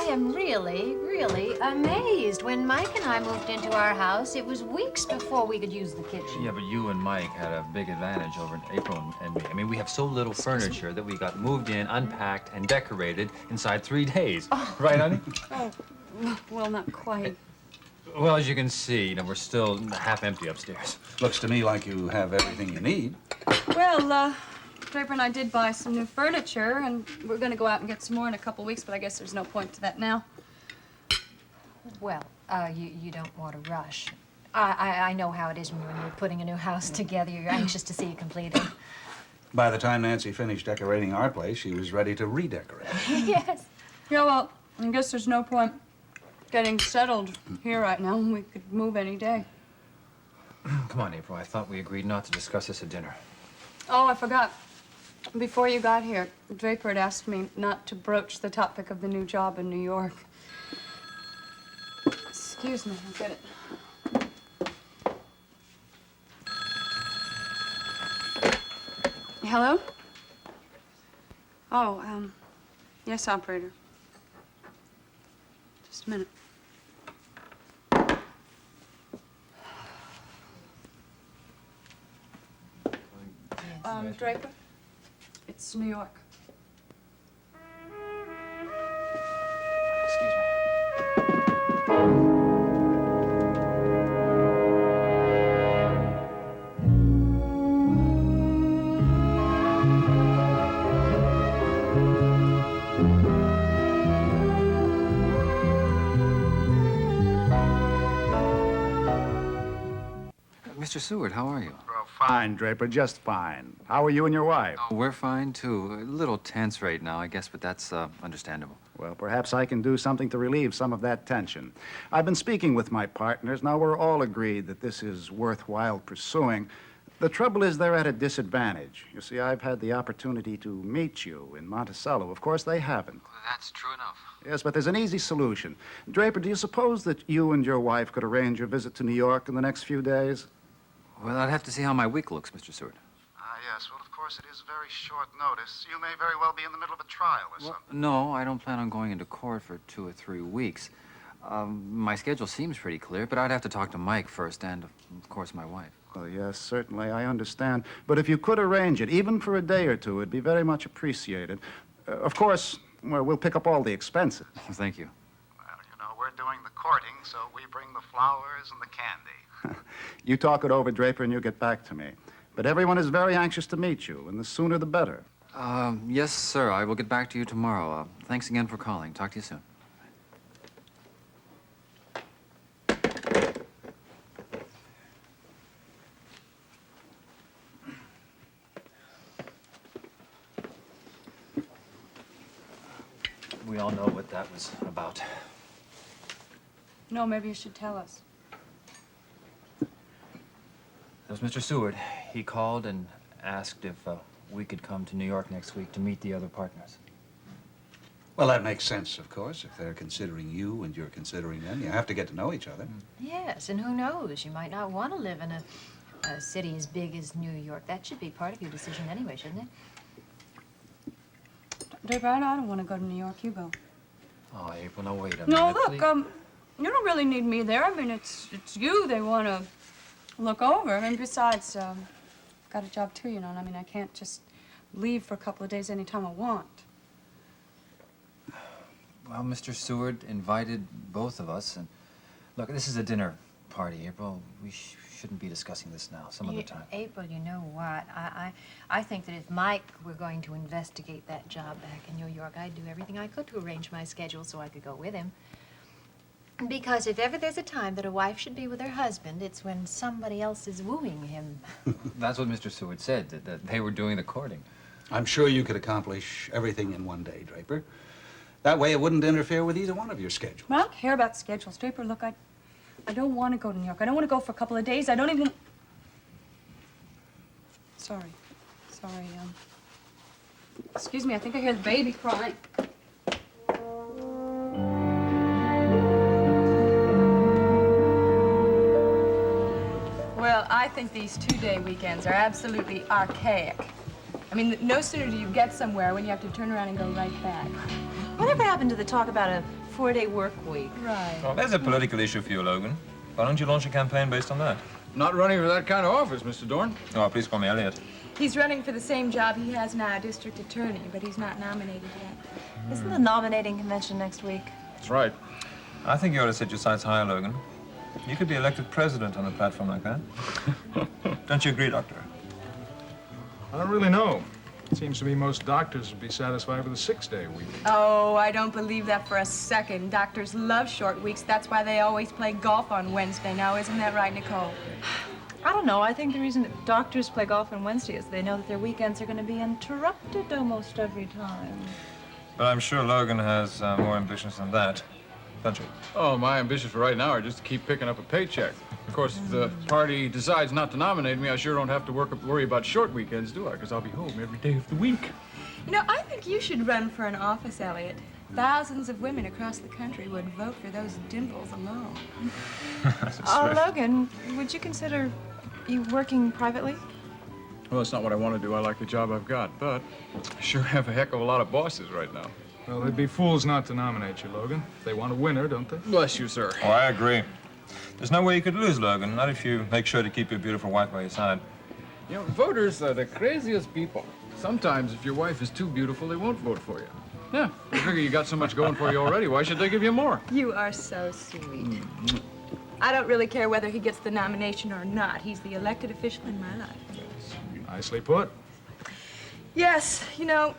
am really, really amazed. When Mike and I moved into our house, it was weeks before we could use the kitchen. Yeah, but you and Mike had a big advantage over April and me. I mean, we have so little furniture that we got moved in, unpacked, and decorated inside 3 days. Oh. Right, honey? Oh, well, not quite. Well, as you can see, we're still half empty upstairs. Looks to me like you have everything you need. Well, Draper and I did buy some new furniture, and we're going to go out and get some more in a couple weeks, but I guess there's no point to that now. Well, you don't want to rush. I know how it is when you're putting a new house together. You're anxious to see it completed. By the time Nancy finished decorating our place, she was ready to redecorate. Yes. Yeah, well, I guess there's no point getting settled here right now. We could move any day. Come on, April. I thought we agreed not to discuss this at dinner. Oh, I forgot. Before you got here, Draper had asked me not to broach the topic of the new job in New York. Excuse me, I'll get it. Hello? Oh, yes, operator. Just a minute. Draper? It's New York. Excuse me. Mr. Seward, how are you? Well, fine, Draper, just fine. How are you and your wife? Oh, we're fine, too. A little tense right now, I guess, but that's understandable. Well, perhaps I can do something to relieve some of that tension. I've been speaking with my partners. Now, we're all agreed that this is worthwhile pursuing. The trouble is they're at a disadvantage. You see, I've had the opportunity to meet you in Monticello. Of course, they haven't. That's true enough. Yes, but there's an easy solution. Draper, do you suppose that you and your wife could arrange a visit to New York in the next few days? Well, I'd have to see how my week looks, Mr. Seward. Yes. Well, of course, it is very short notice. You may very well be in the middle of a trial or something. No, I don't plan on going into court for 2 or 3 weeks. My schedule seems pretty clear, but I'd have to talk to Mike first and, of course, my wife. Well, yes, certainly, I understand. But if you could arrange it, even for a day or two, it'd be very much appreciated. Of course, well, we'll pick up all the expenses. Thank you. Well, you know, we're doing the courting, so we bring the flowers and the candy. You talk it over, Draper, and you get back to me. But everyone is very anxious to meet you, and the sooner the better. Yes, sir. I will get back to you tomorrow. Thanks again for calling. Talk to you soon. We all know what that was about. No, maybe you should tell us. That was Mr. Seward. He called and asked if we could come to New York next week to meet the other partners. Well, that makes sense, of course. If they're considering you and you're considering them, you have to get to know each other. Yes, and who knows? You might not want to live in a city as big as New York. That should be part of your decision anyway, shouldn't it? Draper, I don't want to go to New York. You go. Oh, April, now wait a minute. No, look, please. you don't really need me there. I mean, it's you they want to look over. I mean, besides, got a job too, you know, and I mean, I can't just leave for a couple of days anytime I want. Well, Mr. Seward invited both of us, and look, this is a dinner party, April. We shouldn't be discussing this now. Some other time. April, you know what? I think that if Mike were going to investigate that job back in New York, I'd do everything I could to arrange my schedule so I could go with him. Because if ever there's a time that a wife should be with her husband, it's when somebody else is wooing him. That's what Mr. Seward said, that they were doing the courting. I'm sure you could accomplish everything in one day, Draper. That way it wouldn't interfere with either one of your schedules. Well, I don't care about schedules. Draper, look, I don't want to go to New York. I don't want to go for a couple of days. I don't even... Sorry. Excuse me, I think I hear the baby crying. Well, I think these 2-day weekends are absolutely archaic. I mean, no sooner do you get somewhere when you have to turn around and go right back. Whatever happened to the talk about a 4-day work week? Right. Well, there's a political issue for you, Logan. Why don't you launch a campaign based on that? Not running for that kind of office, Mr. Dorn. Oh, please call me Elliot. He's running for the same job he has now, district attorney, but he's not nominated yet. Isn't the nominating convention next week? That's right. I think you ought to set your sights higher, Logan. You could be elected president on a platform like that. Don't you agree, Doctor? I don't really know. It seems to me most doctors would be satisfied with a 6-day week. Oh, I don't believe that for a second. Doctors love short weeks. That's why they always play golf on Wednesday now. Isn't that right, Nicole? I don't know. I think the reason that doctors play golf on Wednesday is they know that their weekends are going to be interrupted almost every time. But I'm sure Logan has more ambitions than that. Don't you? Oh, my ambitions for right now are just to keep picking up a paycheck. Of course, if the party decides not to nominate me, I sure don't have to worry about short weekends, do I? Because I'll be home every day of the week. You know, I think you should run for an office, Elliot. Thousands of women across the country would vote for those dimples alone. Logan, would you consider you working privately? Well, that's not what I want to do. I like the job I've got, but I sure have a heck of a lot of bosses right now. Well, they'd be fools not to nominate you, Logan. They want a winner, don't they? Bless you, sir. Oh, I agree. There's no way you could lose, Logan. Not if you make sure to keep your beautiful wife by your side. You know, voters are the craziest people. Sometimes, if your wife is too beautiful, they won't vote for you. Yeah, I figure you got so much going for you already. Why should they give you more? You are so sweet. I don't really care whether he gets the nomination or not. He's the elected official in my life. Nicely put. Yes, you know,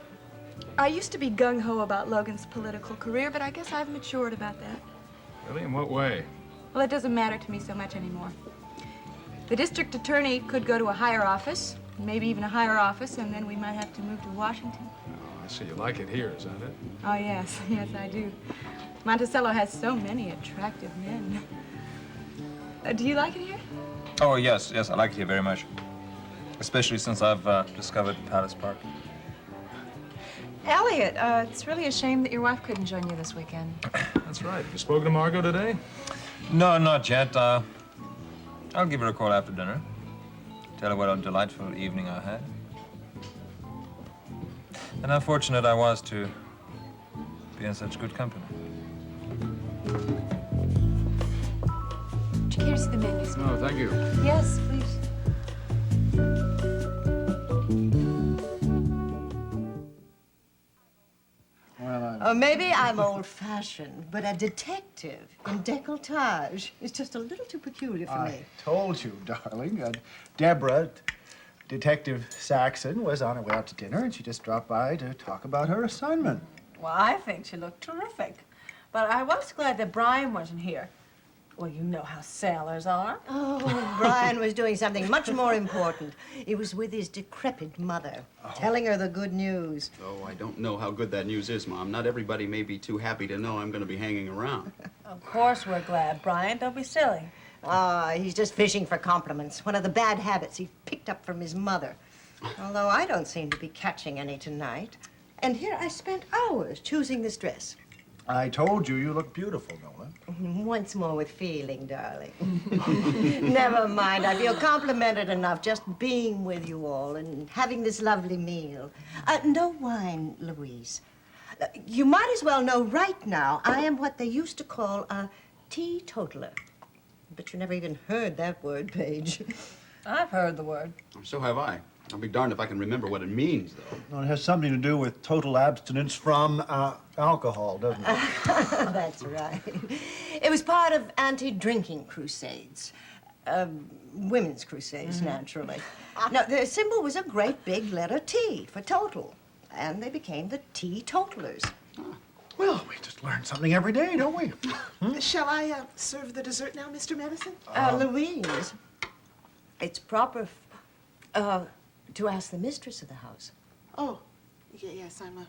I used to be gung-ho about Logan's political career, but I guess I've matured about that. Really? In what way? Well, it doesn't matter to me so much anymore. The district attorney could go to a higher office, maybe even a higher office, and then we might have to move to Washington. Oh, I see you like it here, is that it? Oh, yes, yes, I do. Monticello has so many attractive men. Do you like it here? Oh, yes, yes, I like it here very much. Especially since I've discovered Palace Park. Elliot, it's really a shame that your wife couldn't join you this weekend. That's right. You spoken to Margot today? No, not yet. I'll give her a call after dinner. Tell her what a delightful evening I had. And how fortunate I was to be in such good company. Would you care to see the menus? No, thank you. Yes, please. Maybe I'm old-fashioned, but a detective in décolletage is just a little too peculiar for me. I told you, darling. Deborah, Detective Saxon, was on her way out to dinner, and she just dropped by to talk about her assignment. Well, I think she looked terrific. But I was glad that Brian wasn't here. Well, you know how sailors are. Oh, Brian was doing something much more important. He was with his decrepit mother, telling her the good news. Oh, I don't know how good that news is, Mom. Not everybody may be too happy to know I'm going to be hanging around. Of course we're glad, Brian. Don't be silly. He's just fishing for compliments. One of the bad habits he picked up from his mother. Although I don't seem to be catching any tonight. And here I spent hours choosing this dress. I told you look beautiful, Nola. Once more with feeling, darling. Never mind. I feel complimented enough just being with you all and having this lovely meal. No wine, Louise. You might as well know right now I am what they used to call a teetotaler. But you never even heard that word, Paige. I've heard the word. So have I. I'll be darned if I can remember what it means, though. Well, it has something to do with total abstinence from alcohol, doesn't it? That's right. It was part of anti-drinking crusades. Women's crusades, naturally. Now, the symbol was a great big letter T for total. And they became the teetotalers. Well, we just learn something every day, don't we? Shall I serve the dessert now, Mr. Madison? Louise, it's proper to ask the mistress of the house. Oh, yes, I'm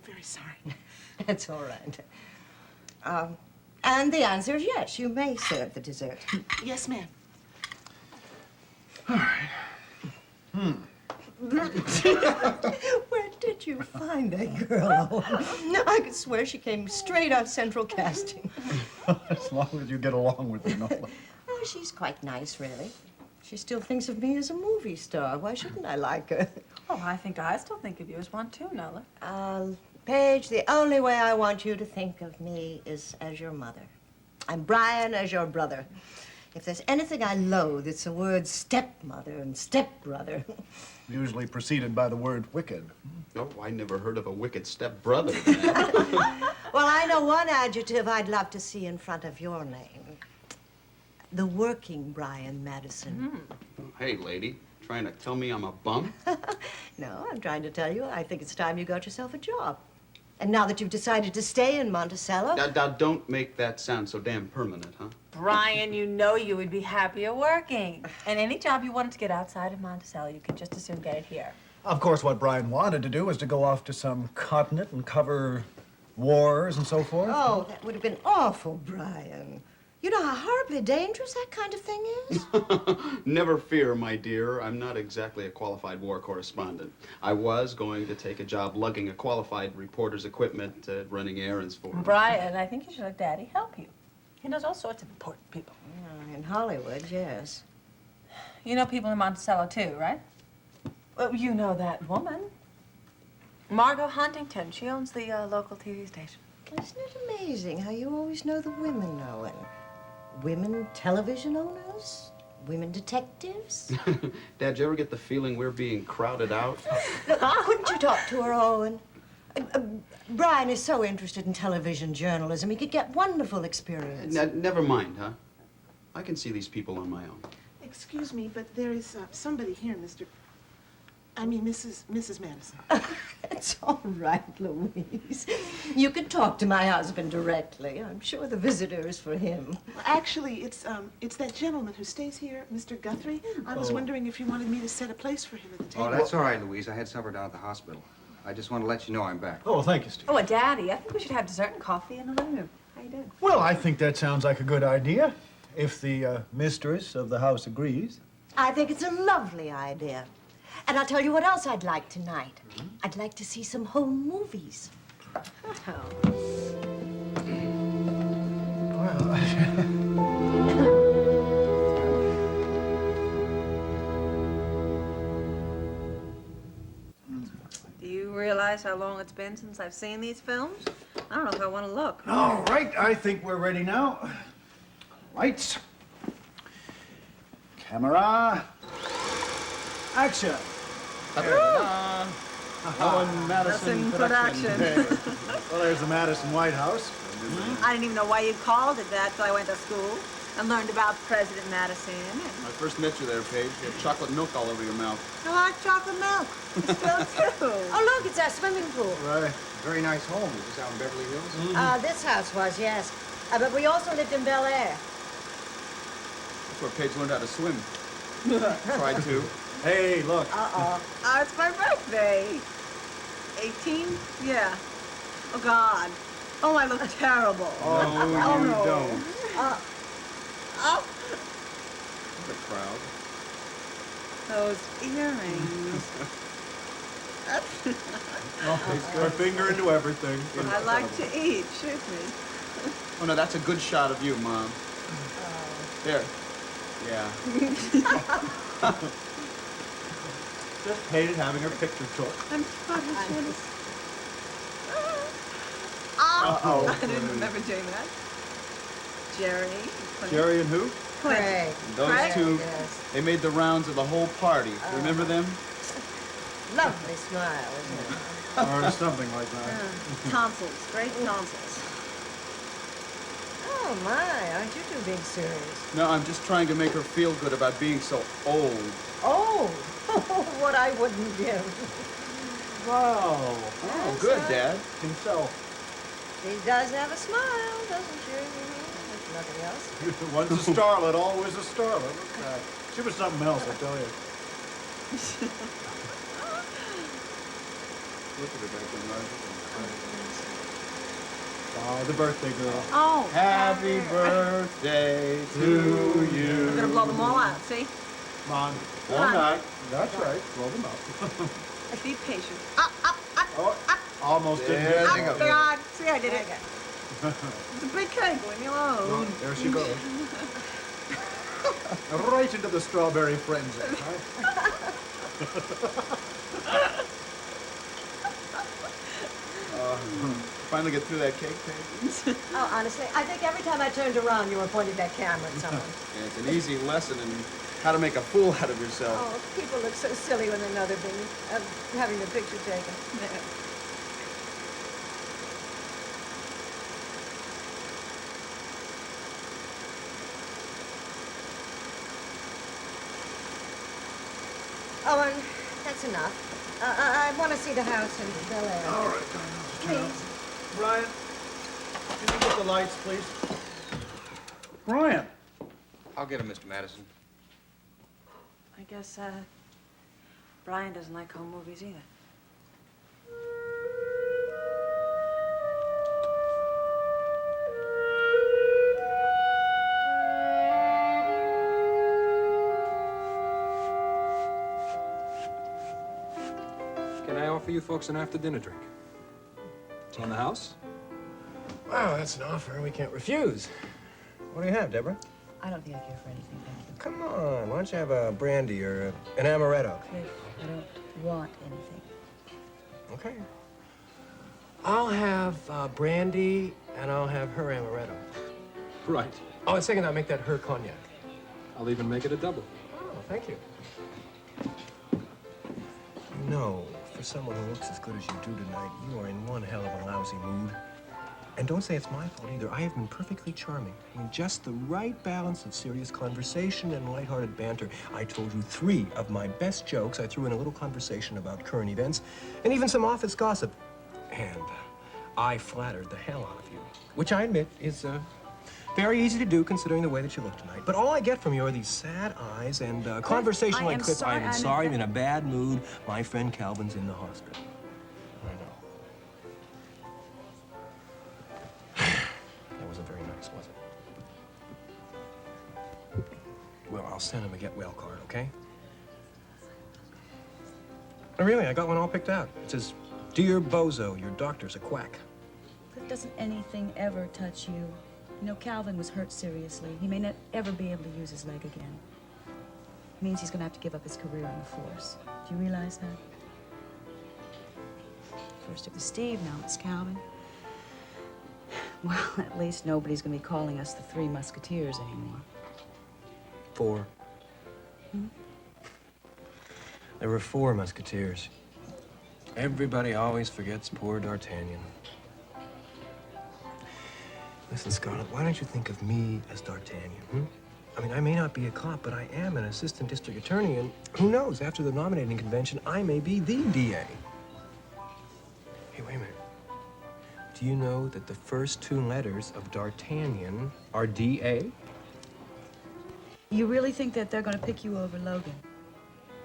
very sorry. That's all right. And the answer is yes, you may serve the dessert. Yes, ma'am. All right. Where did you find that girl? I could swear she came straight out Central Casting. As long as you get along with her, Nola. Oh, she's quite nice, really. She still thinks of me as a movie star. Why shouldn't I like her? Oh, Oh, I still think of you as one too, Nola. Paige, the only way I want you to think of me is as your mother. I'm Brian as your brother. If there's anything I loathe, it's the words stepmother and stepbrother. Usually preceded by the word wicked. Oh, I never heard of a wicked stepbrother, Dad. Well, I know one adjective I'd love to see in front of your name. The working Brian Madison. Hey, lady, trying to tell me I'm a bum? No, I'm trying to tell you, I think it's time you got yourself a job. And now that you've decided to stay in Monticello... Now, don't make that sound so damn permanent, huh? Brian, you know you would be happier working. And any job you wanted to get outside of Monticello, you could just as soon get it here. Of course, what Brian wanted to do was to go off to some continent and cover wars and so forth. Oh, that would have been awful, Brian. You know how horribly dangerous that kind of thing is? Never fear, my dear. I'm not exactly a qualified war correspondent. I was going to take a job lugging a qualified reporter's equipment, running errands for him. Brian, I think you should let Daddy help you. He knows all sorts of important people. In Hollywood, yes. You know people in Monticello, too, right? Well, you know that woman. Margot Huntington. She owns the local TV station. Isn't it amazing how you always know the women, Owen? Women television owners? Women detectives? Dad, you ever get the feeling we're being crowded out? Look, couldn't you talk to her, Owen? Brian is so interested in television journalism. He could get wonderful experience. Never mind, huh? I can see these people on my own. Excuse me, but there is somebody here, Mrs. Madison. It's all right, Louise. You can talk to my husband directly. I'm sure the visitor is for him. Well, actually, it's that gentleman who stays here, Mr. Guthrie. I was wondering if you wanted me to set a place for him at the table. Oh, that's all right, Louise. I had supper down at the hospital. I just want to let you know I'm back. Oh, thank you, Steve. Oh, Daddy, I think we should have dessert and coffee in the living room. How you doing? Well, I think that sounds like a good idea, if the mistress of the house agrees. I think it's a lovely idea. And I'll tell you what else I'd like tonight. I'd like to see some home movies. Do you realize how long it's been since I've seen these films? I don't know if I want to look. All right, I think we're ready now. Lights. Camera. Action. Owen Madison production. Well, there's the Madison White House. I didn't even know why you called it that, so I went to school and learned about President Madison. I first met you there, Paige. You had chocolate milk all over your mouth. I like chocolate milk. Still too. Oh, look, it's our swimming pool. Right. Very nice home. Is this out in Beverly Hills? This house was, yes. But we also lived in Bel Air. That's where Paige learned how to swim. Tried to. Hey, look. Oh, it's my birthday. 18? Yeah. Oh, God. Oh, I look terrible. No, you don't. Oh, The crowd. those earrings. Her finger into everything. I like to eat. Shoot me. Oh, no, that's a good shot of you, Mom. There. Yeah. Just hated having her picture took. I'm sorry. Oh, I didn't remember doing that. Jerry. Jerry and who? Craig. Those Craig? two, Yes. they made the rounds of the whole party. Remember them? Lovely smile, isn't it? Or something like that. Tonsils. Great tonsils. Oh, my, aren't you two being serious? No, I'm just trying to make her feel good about being so old. Oh, what I wouldn't give. Wow. Oh, good, Dad. Himself. She does have a smile, doesn't she? If nothing else. Once a starlet, always a starlet. Look at that. She was something else, I tell you. Look at her back there, Oh, the birthday girl. Oh. Happy birthday to you. I'm gonna blow them all out, see? Come on. Come on. Night. That's right. Blow them up. Be patient. Oh, almost didn't There get they it. go. Oh, God. See, I did it. It's a big cake. Leave me alone. There she goes. Right into the strawberry frenzy. Right? Finally get through that cake, Paige? Oh, honestly, I think every time I turned around, you were pointing that camera at someone. Yeah, it's an easy lesson in how to make a fool out of yourself. Oh, people look so silly when they know they're being, having their picture taken. Oh, and that's enough. I want to see the house in Bel Air. All right, Please. Brian, can you get the lights, please? Brian. I'll get him, Mr. Madison. I guess, Brian doesn't like home movies either. Can I offer you folks an after-dinner drink? It's on the house. Wow, that's an offer we can't refuse. What do you have, Deborah? I don't think I care for anything, thank you. Come on, why don't you have a brandy or an amaretto? Cliff, I don't want anything. Okay. I'll have brandy and I'll have her amaretto. Right. Oh, and second, I'll make that her cognac. I'll even make it a double. Oh, thank you. You know, for someone who looks as good as you do tonight, you are in one hell of a lousy mood. And don't say it's my fault either. I have been perfectly charming. I mean, just the right balance of serious conversation and lighthearted banter. I told you 3 of my best jokes. I threw in a little conversation about current events and even some office gossip. And I flattered the hell out of you, which I admit is very easy to do considering the way that you look tonight. But all I get from you are these sad eyes and conversation like Cliff. I'm sorry, I'm in a bad mood. My friend Calvin's in the hospital. I know. That wasn't very nice, was it? Well, I'll send him a get well card, okay? Oh, really, I got one all picked out. It says, "Dear Bozo, your doctor's a quack." Cliff, doesn't anything ever touch you? You know, Calvin was hurt seriously. He may not ever be able to use his leg again. It means he's going to have to give up his career in the force. Do you realize that? First it was Steve, now it's Calvin. Well, at least nobody's going to be calling us the Three Musketeers anymore. 4. There were 4 musketeers. Everybody always forgets poor D'Artagnan. Listen, Scarlett, why don't you think of me as D'Artagnan, I mean, I may not be a cop, but I am an assistant district attorney, and who knows, after the nominating convention, I may be the DA. Hey, wait a minute. Do you know that the first 2 letters of D'Artagnan are DA? You really think that they're going to pick you over Logan?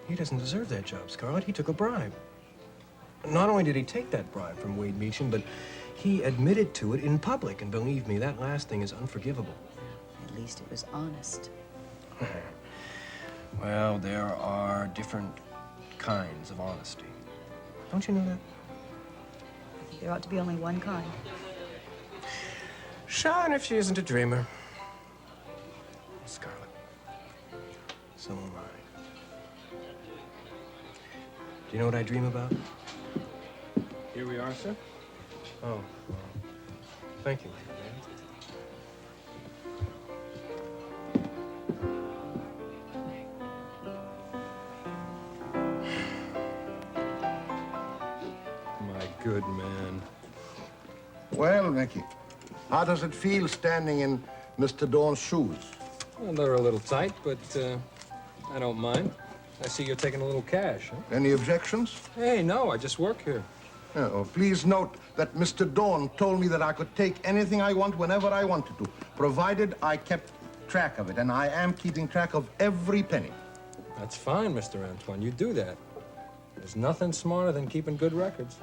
He doesn't deserve that job, Scarlett. He took a bribe. Not only did he take that bribe from Wade Meacham, but he admitted to it in public, and believe me, that last thing is unforgivable. At least it was honest. Well, there are different kinds of honesty. Don't you know that? I think there ought to be only one kind. Sean, if she isn't a dreamer. Scarlett, so am I. Do you know what I dream about? Here we are, sir. Oh, well, thank you. My good man. Well, Mickey, how does it feel standing in Mr. Dawn's shoes? Well, they're a little tight, but I don't mind. I see you're taking a little cash, huh? Any objections? Hey, no, I just work here. Oh, please note that Mr. Dawn told me that I could take anything I want whenever I wanted to, provided I kept track of it, and I am keeping track of every penny. That's fine, Mr. Antoine. You do that. There's nothing smarter than keeping good records.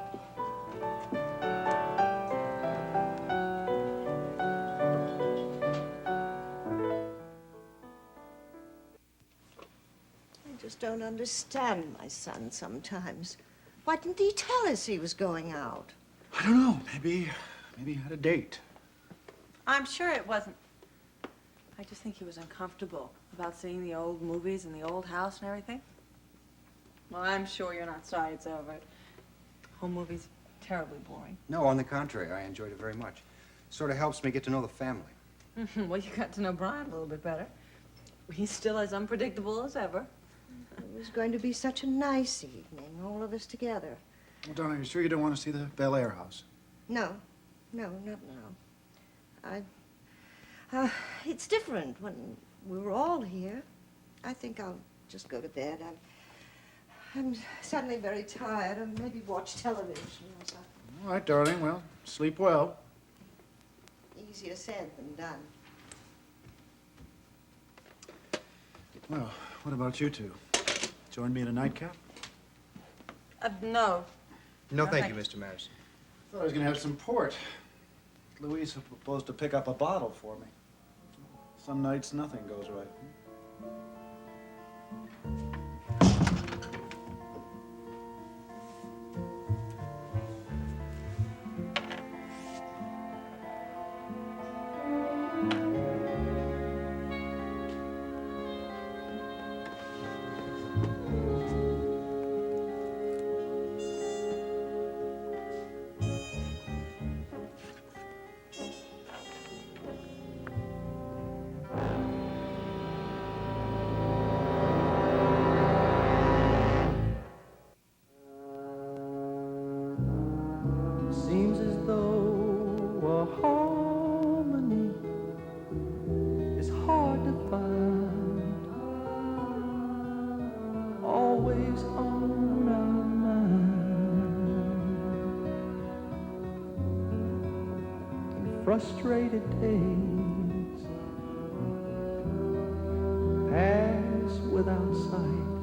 I just don't understand my son sometimes. Why didn't he tell us he was going out? I don't know. Maybe he had a date. I'm sure it wasn't. I just think he was uncomfortable about seeing the old movies and the old house and everything. Well, I'm sure you're not sorry it's over. Home movies terribly boring. No, on the contrary, I enjoyed it very much. Sort of helps me get to know the family. Well, you got to know Brian a little bit better. He's still as unpredictable as ever. It was going to be such a nice evening, all of us together. Well, darling, you sure you don't want to see the Bel Air house? No, not now. It's different when we were all here. I think I'll just go to bed. I'm suddenly very tired. I'll maybe watch television or something. All right, darling. Well, sleep well. Easier said than done. Well, what about you two? Join me in a nightcap? No. No, thank you, Mr. Madison. I thought I was going to have some port. Louise proposed to pick up a bottle for me. Some nights nothing goes right. Seems as though a harmony is hard to find, always on our mind. In frustrated days pass without sight,